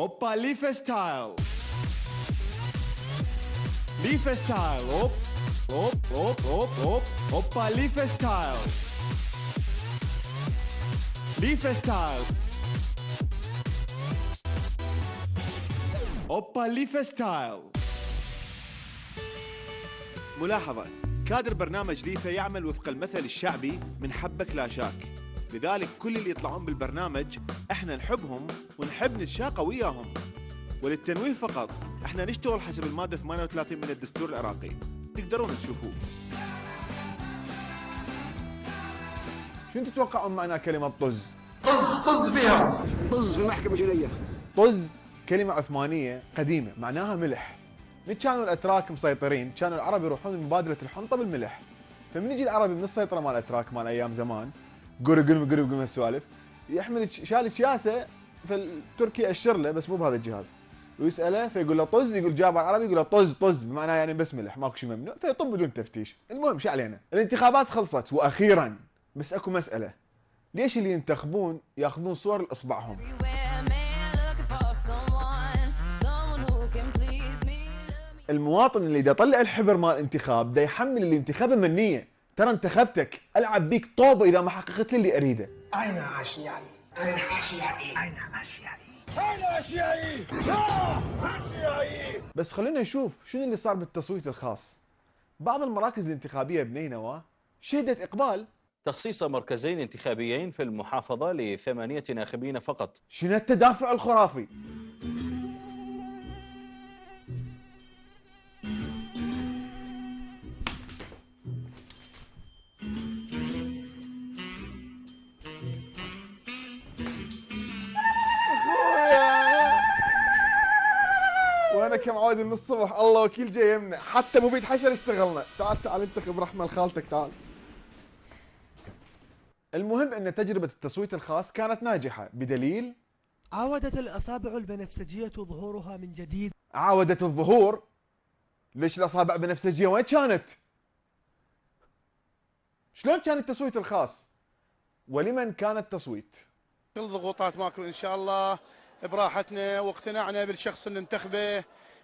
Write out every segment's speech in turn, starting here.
اوبا ليفا ستايل. ليفا ستايل. اوب اوب اوب اوب اوب اوبا ليفا ستايل. ليفا ستايل. اوبا ليفا ستايل. ملاحظة: كادر برنامج ليفا يعمل وفق المثل الشعبي من حبك لا شاك، لذلك كل اللي يطلعون بالبرنامج احنا نحبهم ونحب نتشاقى وياهم. وللتنويه فقط، احنا نشتغل حسب المادة 38 من الدستور العراقي، تقدرون تشوفوه. شنو تتوقعون معنى كلمة طز؟ طز فيها، طز في المحكمة الجنائية. طز كلمة عثمانية قديمة معناها ملح. من كانوا الاتراك مسيطرين كانوا العرب يروحون لمبادرة الحنطة بالملح. فمن يجي العربي من السيطرة مال الاتراك مال ايام زمان قرق السوالف، يحمل شال شياسة فالتركي يأشر له بس مو بهذا الجهاز ويسأله فيقول له طز، يقول جابر العربي يقول له طز طز بمعنى يعني بس ملح ماكو شيء ممنوع، فيطب بدون تفتيش. المهم شو علينا، الانتخابات خلصت واخيرا، بس اكو مسألة: ليش اللي ينتخبون ياخذون صور لاصبعهم؟ المواطن اللي دا يطلع الحبر مال الانتخاب دا يحمل اللي انتخابه منيه، ترى انتخبتك العب بيك طوبه اذا ما حققت لي اللي اريده. أين أشيائي؟ أين أشيائي؟ أين أشيائي؟ أين أشيائي؟ أشيائي! بس خلينا نشوف شنو اللي صار بالتصويت الخاص. بعض المراكز الانتخابيه بنينوى شهدت اقبال تخصيص مركزين انتخابيين في المحافظة ل8 ناخبين فقط. شنو التدافع الخرافي؟ وانا كمعود من الصبح الله وكيل جاي يمنا، حتى مو بيد حشر اشتغلنا. تعال تعال انتخب رحمه لخالتك تعال. المهم ان تجربه التصويت الخاص كانت ناجحه بدليل عاودت الأصابع البنفسجية ظهورها من جديد. عاودت الظهور؟ ليش الاصابع بنفسجيه وين كانت؟ شلون كان التصويت الخاص؟ ولمن كان التصويت؟ كل ضغوطات ماكو ان شاء الله براحتنا، واقتنعنا بالشخص اللي ننتخبه.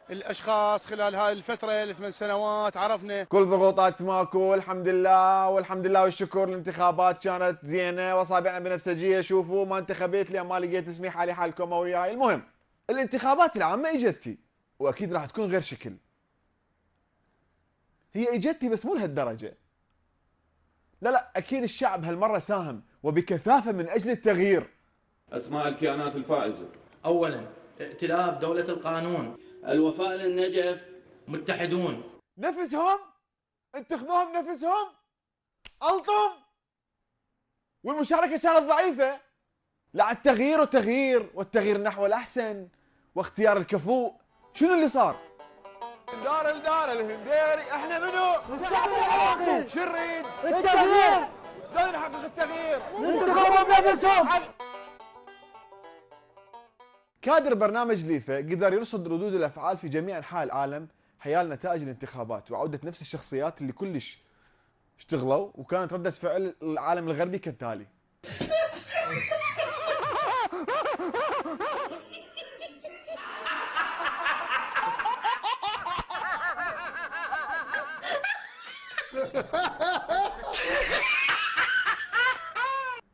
الاشخاص خلال هذه الفتره ال8 سنوات عرفنا كل ضغوطات ماكو، الحمد لله والحمد لله والشكر. الانتخابات كانت زينه واصابعنا بنفسجيه، شوفوا ما انتخبت لي ما لقيت اسمي حالي حالكم وياي. المهم الانتخابات العامه اجتي واكيد راح تكون غير شكل. هي اجتي بس مو لهالدرجه. لا اكيد الشعب هالمره ساهم وبكثافه من اجل التغيير. اسماء الكيانات الفائزه: اولا ائتلاف دوله القانون، الوفاء للنجف، متحدون. نفسهم انتخبوهم نفسهم الطم، والمشاركه كانت ضعيفه. لا التغيير والتغيير نحو الاحسن واختيار الكفؤ. شنو اللي صار؟ دار الدار الهنديري احنا منو؟ الشعب العراقي. شو نريد؟ التغيير. شلون نحقق التغيير؟ ننتخبهم بنفسهم. كادر برنامج ليفا قدر يرصد ردود الافعال في جميع انحاء العالم حيال نتائج الانتخابات وعوده نفس الشخصيات اللي كلش اشتغلوا، وكانت رده فعل العالم الغربي كالتالي: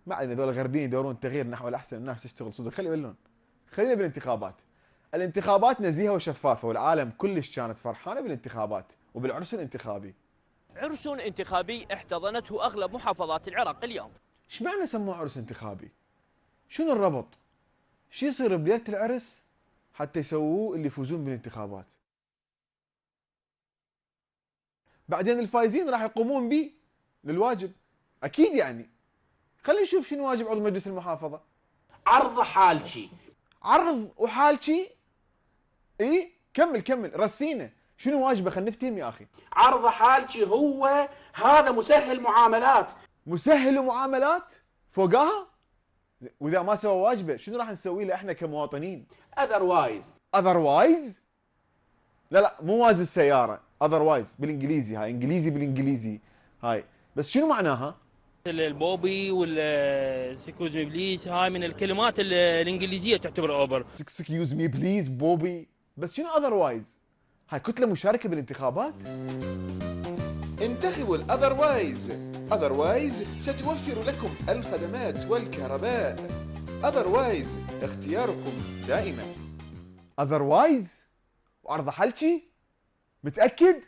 ما علينا، ذول الغربيين يدورون تغيير نحو الاحسن، الناس تشتغل صدق. خلي يبلون. خلينا بالانتخابات. الانتخابات نزيهه وشفافه والعالم كلش كانت فرحانه بالانتخابات وبالعرس الانتخابي. عرس انتخابي احتضنته اغلب محافظات العراق اليوم. ايش معنى سموه عرس انتخابي؟ شنو الربط؟ شو يصير بليله العرس حتى يسووه اللي يفوزون بالانتخابات؟ بعدين الفايزين راح يقومون به للواجب اكيد يعني. خلينا نشوف شنو واجب عضو مجلس المحافظه. عرض حالشي. عرض وحالشي؟ اي كمل رسينا. شنو واجبه؟ خلينا نفتهم يا اخي. عرض حالشي هو هذا مسهل معاملات. مسهل معاملات فوقاها؟ واذا ما سوى واجبه شنو راح نسوي له احنا كمواطنين؟ اذروايز؟ لا مو واز السياره، اذروايز بالانجليزي، هاي انجليزي بالانجليزي هاي. بس شنو معناها؟ البوبي والسكوز مي بليز، هاي من الكلمات الانجليزيه تعتبر اوفر. اكسكيوز مي بليز، بوبي، بس شنو اذروايز؟ هاي كتله مشاركه بالانتخابات؟ انتخبوا الأذروايز. أذروايز ستوفر لكم الخدمات والكهرباء. أذروايز اختياركم دائما. اذروايز؟ وعرض حالشي؟ متاكد؟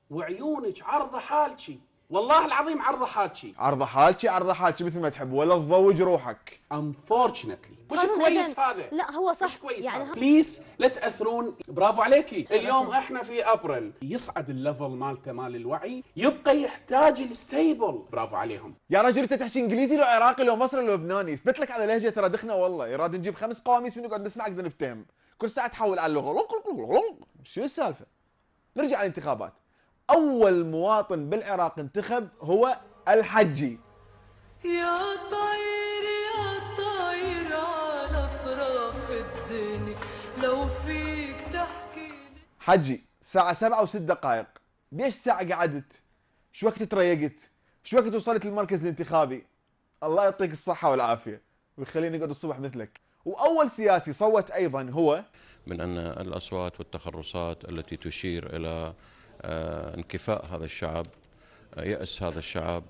وعيونك عرض حالشي، والله العظيم عرض حالشي. عرض حالشي مثل ما تحب، ولا تضوج روحك. unfortunately مش كويس هذا. لا هو صح، مش كويس يعني بليز لا تاثرون. برافو عليكي. اليوم احنا في ابريل، يصعد الليفل مالته مال الوعي، يبقى يحتاج الستيبل. برافو عليهم. يا رجل انت تحكي انجليزي لو عراقي لو مصري لو لبناني، اثبت لك على لهجه ترى دخنا والله. يراد نجيب 5 قواميس من نقعد نسمعك نفتهم، كل ساعه تحول على اللغه. شو السالفه؟ نرجع على الانتخابات. اول مواطن بالعراق انتخب هو الحجي. يا طير يا طير على اطراف الدنيا، لو فيك تحكي لي. حجي الساعه 7:06. ليش ساعه قعدت؟ شو وقت تريقت؟ شو وقت وصلت للمركز الانتخابي؟ الله يعطيك الصحه والعافيه ويخليني نقعد الصبح مثلك. واول سياسي صوت ايضا هو من ان الاصوات والتخرصات التي تشير الى انكفاء هذا الشعب، يأس هذا الشعب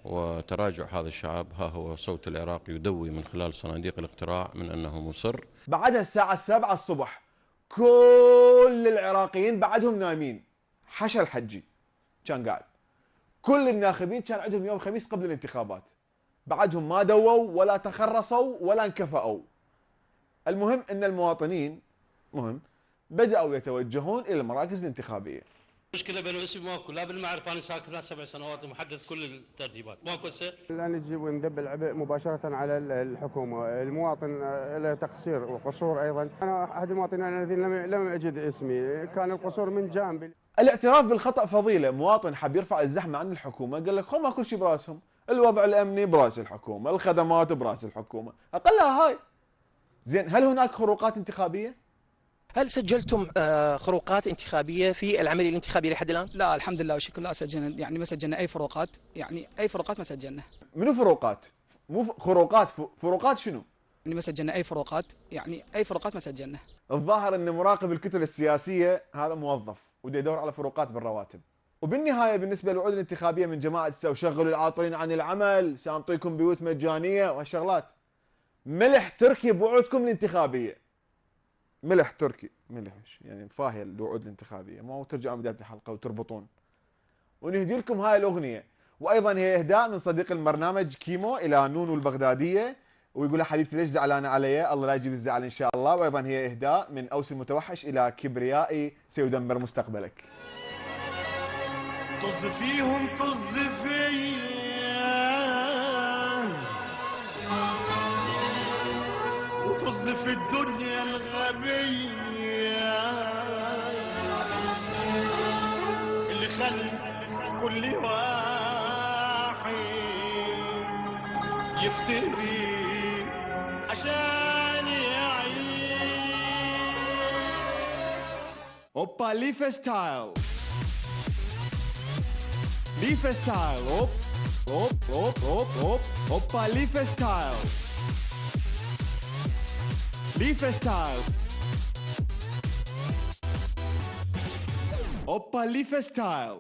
وتراجع هذا الشعب، ها هو صوت العراق يدوي من خلال صناديق الاقتراع من أنه مصر. بعدها الساعة 7 الصبح كل العراقيين بعدهم نايمين، حشا الحجي كان قاعد. كل الناخبين كان عندهم يوم خميس قبل الانتخابات، بعدهم ما دووا ولا تخرصوا ولا انكفأوا. المهم أن المواطنين بدأوا يتوجهون إلى المراكز الانتخابية. مشكلة بينه اسمي ماكو، لا بالمعرفة أنا ساكن هنا 7 سنوات ومحدد كل الترتيبات، ماكو هسه. لا نجي وندب العبء مباشرة على الحكومة، المواطن له تقصير وقصور أيضا. أنا أحد المواطنين الذين لم أجد اسمي، كان القصور من جانبي. الاعتراف بالخطأ فضيلة. مواطن حب يرفع الزحمة عن الحكومة، قال لك هم كل شيء براسهم، الوضع الأمني براس الحكومة، الخدمات براس الحكومة، أقلها هاي. زين، هل هناك خروقات انتخابية؟ هل سجلتم خروقات انتخابية في العملية الانتخابية لحد الآن؟ لا الحمد لله والشكر لا سجلنا، يعني ما سجلنا أي فروقات، يعني أي فروقات ما سجلنا. منو فروقات؟ مو خروقات، فروقات شنو؟ يعني ما سجلنا أي فروقات، يعني أي فروقات ما سجلنا. الظاهر أن مراقب الكتل السياسية هذا موظف وده يدور على فروقات بالرواتب. وبالنهاية بالنسبة للوعود الانتخابية من جماعة وشغلوا العاطلين عن العمل، سنعطيكم بيوت مجانية وهالشغلات. ملح تركي بوعودكم الانتخابية. ملح تركي، ملح يعني فاهية الوعود الانتخابية، ما ترجعون بداية الحلقة وتربطون. ونهدي لكم هاي الأغنية، وأيضا هي إهداء من صديق البرنامج كيمو إلى نونو البغدادية، ويقول حبيبتي ليش زعلانة علي؟ الله لا يجيب الزعل إن شاء الله. وأيضا هي إهداء من أوس المتوحش إلى كبريائي سيدمر مستقبلك. طز فيهم طز فيا وطز في الدنيا الغبية اللي خلي كل واحد يفتري عشان يعيش. اوبا ليفا ستايل، ليفا ستايل، اوب اوب اوب اوب اوب اوبا ليفا ستايل، ليفا ستايل، اوبا ليفا ستايل.